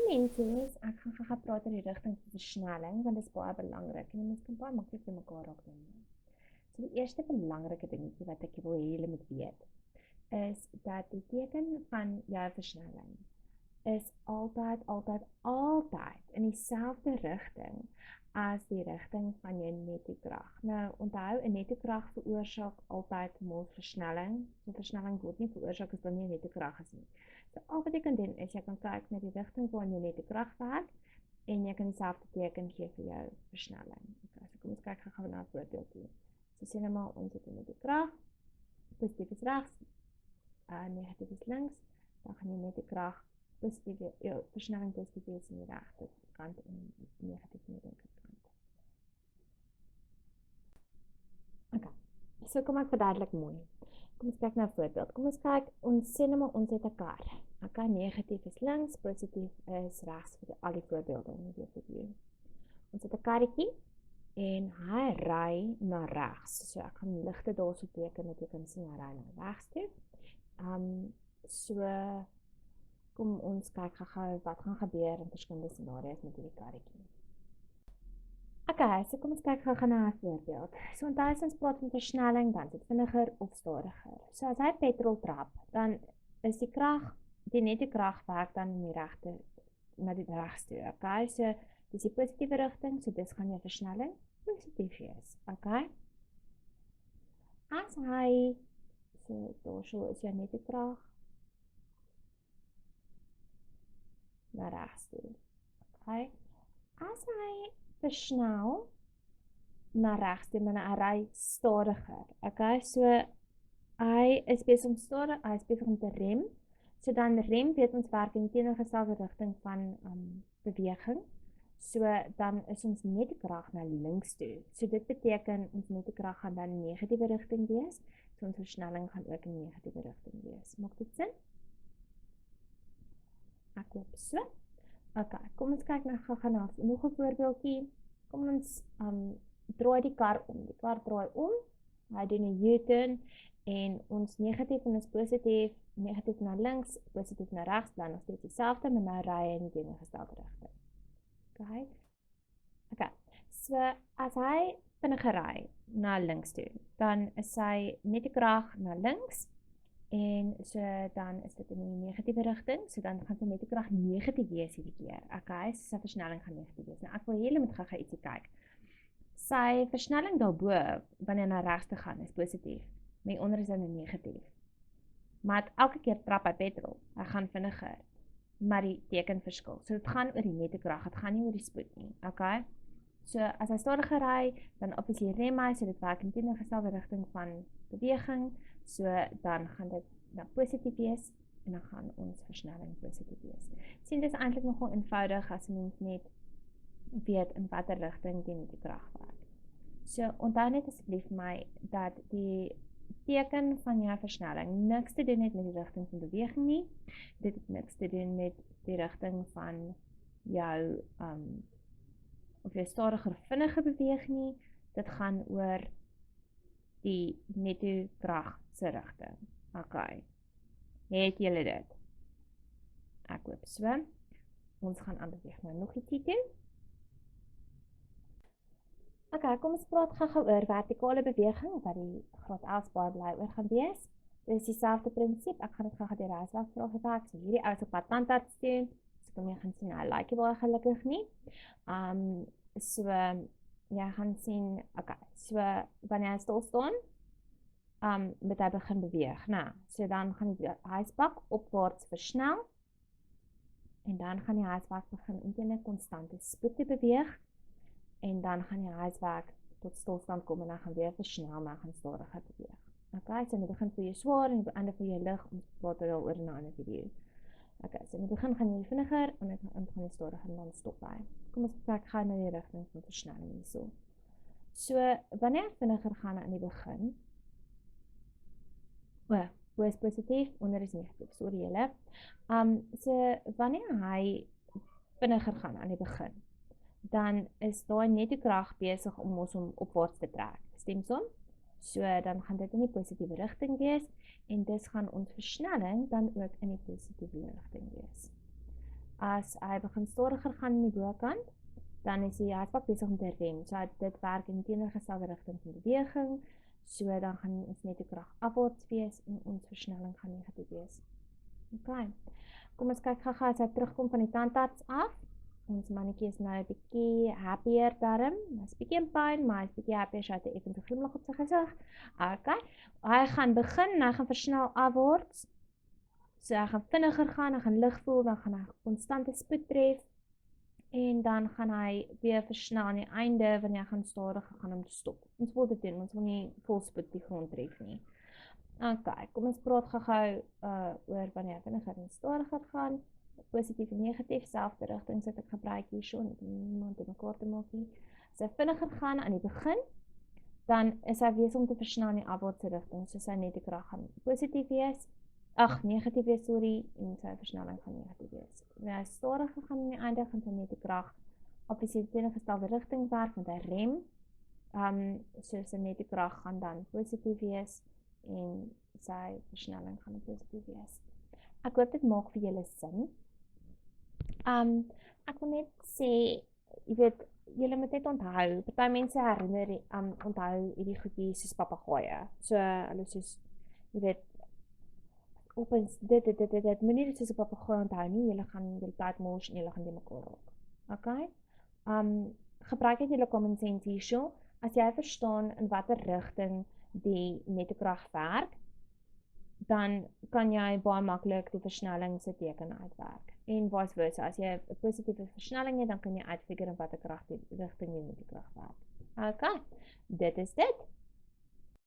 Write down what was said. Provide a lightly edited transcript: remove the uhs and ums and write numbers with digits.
mense is, ek gaan praat oor die rigting van versnelling, want dit is baie belangrik en mense kan baie maklik vir mekaar raak doen. So die eerste belangrike dingetjie wat ek wil hê julle moet weet, is dat die teken van jou versnelling is altyd in dieselfde rigting as die rigting van jou nettokrag. Nou, onthou, 'n nettokrag veroorsaak altyd mos versnelling. So versnelling word nie veroorsaak as daar nie 'n nettokrag is nie. So al wat jy kan doen is jy kan kyk na die rigting waarin jou nettokrag werk en jy kan dieselfde teken gee vir jou versnelling. Okay, so kom ons kyk gou na 'n voorbeeldjie. So sê nou maar ons het 'n nettokrag, positief is regs, negatief is links, dan gaan jy nettokrag positief, jou versnelling positief is in die regte kant en negatief in die linkerkant. Okay, so kom ek verduidelik mooi. Kom ons kyk na 'n voorbeeld. Kom ons kyk, ons sê nou maar ons het 'n kar. Okay, negatief is links, positief is regs vir al die voorbeelde in die video. Ons het 'n karretjie en hy ry na regs. So ek gaan ligte daarso teken dat jy kan sien hy ry na regs toe. So kom ons kyk gou wat gaan gebeur in verskillende scenario's met hierdie karretjie. Okay, so kom ons kyk gou na 'n voorbeeld. So onthou as ons praat van versnelling, dan is dit vinniger of stadiger. So as hy petrol trap, dan is die nettokrag werk dan in die regte na die regs toe. Okay, so dis die positiewe rigting, so dis gaan jou versnelling positief wees. Okay? As hy so daarso is jou nettokrag na regs toe. Okay? As hy versnel na regs toe, maar hy ry stadiger. Okay, so hy is besig om te rem. So dan rem, weet ons werk in die teenoorgestelde rigting van beweging. So dan is ons nettokrag na links toe. So dit beteken ons nettokrag gaan dan in negatiewe rigting wees. So ons versnelling gaan ook in negatiewe rigting wees. Maak dit sin? Ek hoop so. Okay, kom ons kyk nou gou na nog 'n voorbeeldjie. Kom ons draai die kar om. Die kar draai om. Hy doen 'n U-turn en ons negatief en ons positief, negatief na links, positief na regs, bly nog steeds dieselfde, maar nou ry hy in die teenoorgestelde rigting. Okay. So as hy vinniger ry na links toe, dan is sy nettokrag na links. En so dan is dit in die negatiewe rigting, so dan gaan sy nettokrag negatief wees hierdie keer. Okay, so sy versnelling gaan negatief wees. Nou ek wil julle moet gou ietsie kyk. Sy versnelling daarbo, wanneer na regs toe gaan, is positief. Maar onder is dan negatief. Maar elke keer trap hy petrol, hy gaan vinniger. Maar die teken verskil. So dit gaan oor die nettokrag, dit gaan nie oor die spoed nie. Okay? So as hy stadiger ry, dan obviously rem hy, so dit werk in teenoorgestelde rigting van beweging. So dan gaan dit positief wees en dan gaan ons versnelling positief wees. Sien, dit is eintlik nogal eenvoudig as mens net weet in watter rigting die nettokrag werk. So onthou net asseblief my dat die teken van jou versnelling niks te doen het met die rigting van beweging nie. Dit het niks te doen met die rigting van jou of jy stadiger of vinniger beweeg nie. Dit gaan oor die nettokrag se rigting. Okay. Het julle dit? Ek hoop so. Ons gaan aan beweeg nou nog ietsie toe. Okay, kom ons praat gou oor vertikale beweging, wat die graad 11 baie bly oor gaan wees. Dit is dieselfde prinsip, ek gaan dit gou deur die huiswerk vrae gewerk, so hierdie ouens op pad tandarts toe, so kom jy gaan sien, hy like baie gelukkig nie. So, jy gaan sien, okay, so, wanneer hy stil staan, moet hy begin beweeg, nou, so dan gaan die huisbak opwaarts versnel, en dan gaan die huisbak begin teen 'n konstante spoed te beweeg, en dan gaan die huiswerk tot stilstand kom en dan gaan weer versnel, maar gaan stadiger beweeg. Okay, so in die begin voel jy swaar en in die einde voel jy lig, ons praat daaroor in 'n ander video. Okay, so in die begin gaan jy vinniger en dan gaan jy stadiger en dan stop hy. Kom ons kyk gou na die rigting van versnelling hierso. So, wanneer hy vinniger gaan in die begin, bo is positief, onder is negatief, sorry julle. So, wanneer hy vinniger gaan aan die begin, dan is daai nettokrag besig om ons om opwaarts te trek. Stem saam? So dan gaan dit in die positiewe rigting wees en dis gaan ons versnelling dan ook in die positiewe rigting wees. as hy begin stadiger gaan in die bokant, dan is die hartslag besig om te rem. So dit werk in teenoorgestelde rigting van beweging, so dan gaan ons netokrag afwaarts wees en ons versnelling gaan negatief wees. Okay. Kom ons kyk gou-gou as hy terugkom van die tandarts af. Ons mannetjie is nou 'n bietjie happier darm. Hy's bietjie in pyn, maar hy's bietjie happier, so hy het 'n effense glimlag op sy gesig. Okay. Hy gaan begin, hy gaan versnel afwaarts. So hy gaan vinniger gaan, hy gaan lig voel, dan gaan hy konstante spoed tref. En dan gaan hy weer versnel aan die einde, wanneer hy gaan stadiger gaan om te stop. Ons wil dit doen, ons wil nie volspoed die grond tref nie. Okay, kom ons praat gou-gou oor wanneer hy vinniger en stadiger gaan. Positief en negatief, selfde rigting sit ek gebruik hierso, om niemand in mekaar te maak nie. As hy vinniger gaan aan die begin, dan is hy besig om te versnel in die afwaartse rigting, so sy netokrag gaan positief wees, negatief wees, sorry, en sy versnelling gaan negatief wees. Wanneer hy stadiger gaan in die einde, gaan sy netokrag op die teenoorgestelde rigting werk, met 'n rem, so sy netokrag gaan dan positief wees, en sy versnelling gaan positief wees. Ek hoop dit maak vir julle sin. Ek wil net sê, jy weet, julle moet net onthou, party mense onthou hierdie goedjie soos papegaaie. So, hulle soos, jy weet, opens dit, moenie dit soos 'n papegaai onthou nie, julle gaan julle tyd mors en julle gaan die mekaar raak. Okay? Gebruik net julle common sense hierso. As jy verstaan in watter rigting die netokrag werk, dan kan jy baie maklik die versnelling se teken uitwerk. En vice versa, as jy 'n positiewe versnelling het, dan kan jy uitfigure in watter rigting die netokrag werk. Okay, dit is dit.